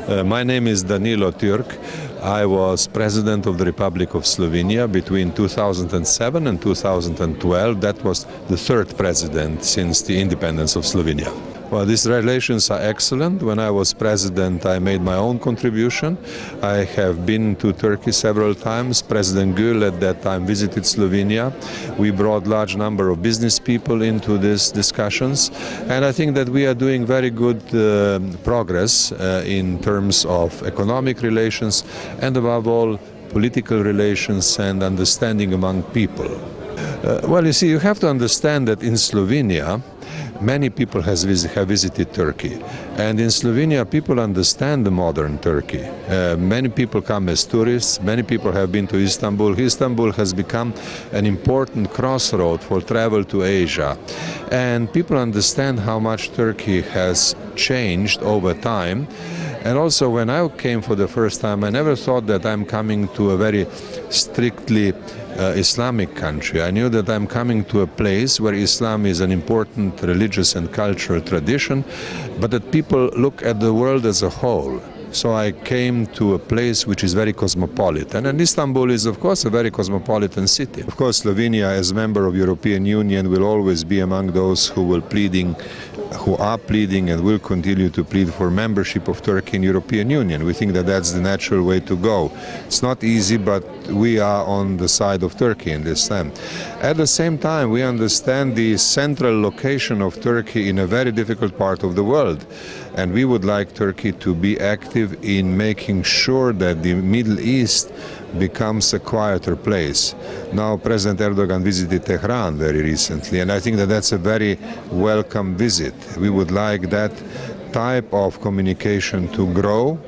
My name is Danilo Turk. I was President of the Republic of Slovenia between 2007 and 2012. That was the third president since the independence of Slovenia. Well, these relations are excellent. When I was president, I made my own contribution. I have been to Turkey several times. President Gül at that time visited Slovenia. We brought large number of business people into these discussions, and I think that we are doing very good progress in terms of economic relations and above all political relations and understanding among people. Well, you see, you have to understand that in Slovenia many people have visited Turkey, and in Slovenia people understand the modern Turkey. Many people come as tourists, many people have been to Istanbul. Istanbul has become an important crossroad for travel to Asia, and people understand how much Turkey has changed over time. And also, when I came for the first time, I never thought that I'm coming to a very strictly Islamic country. I knew that I'm coming to a place where Islam is an important religious and cultural tradition, but that people look at the world as a whole. So I came to a place which is very cosmopolitan, and Istanbul is of course a very cosmopolitan city. Of course, Slovenia as member of European Union will always be among those who are pleading and will continue to plead for membership of Turkey in European Union. We think that that's the natural way to go. It's not easy, but we are on the side of Turkey in this time. At the same time, we understand the central location of Turkey in a very difficult part of the world, and we would like Turkey to be active in making sure that the Middle East becomes a quieter place. Now President Erdogan visited Tehran very recently, and I think that that's a very welcome visit. We would like that type of communication to grow,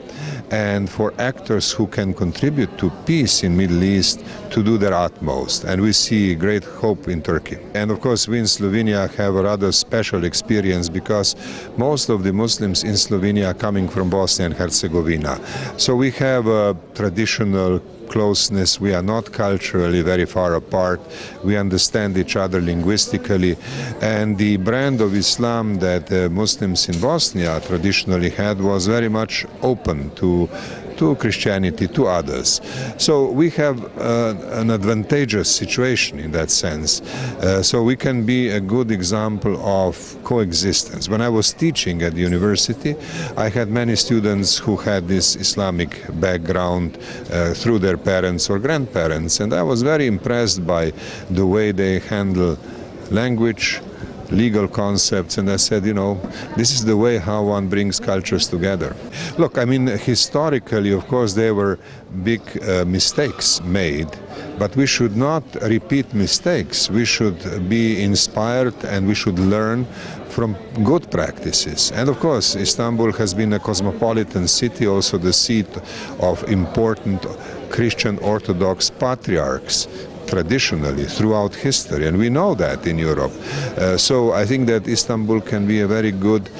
and for actors who can contribute to peace in Middle East to do their utmost. And we see great hope in Turkey. And of course we in Slovenia have a rather special experience because most of the Muslims in Slovenia are coming from Bosnia and Herzegovina. So we have a traditional closeness. We are not culturally very far apart. We understand each other linguistically, and the brand of Islam that Muslims in Bosnia traditionally had was very much open to Christianity, to others. So we have an advantageous situation in that sense. So we can be a good example of coexistence. When I was teaching at the university, I had many students who had this Islamic background through their parents or grandparents, and I was very impressed by the way they handle language, legal concepts, and I said, you know, this is the way how one brings cultures together. Look, I mean, historically, of course, there were big mistakes made, but we should not repeat mistakes. We should be inspired and we should learn from good practices. And of course, Istanbul has been a cosmopolitan city, also the seat of important Christian Orthodox patriarchs traditionally throughout history, and we know that in Europe. So I think that Istanbul can be a very good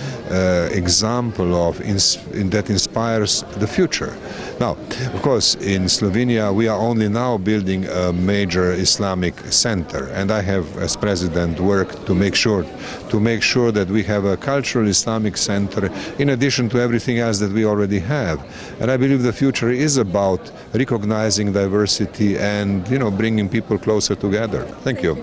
example of that inspires the future. Now, of course, in Slovenia we are only now building a major Islamic center, and I have, as president, worked to make sure that we have a cultural Islamic center in addition to everything else that we already have. And I believe the future is about recognizing diversity and, you know, bringing people closer together. Thank you.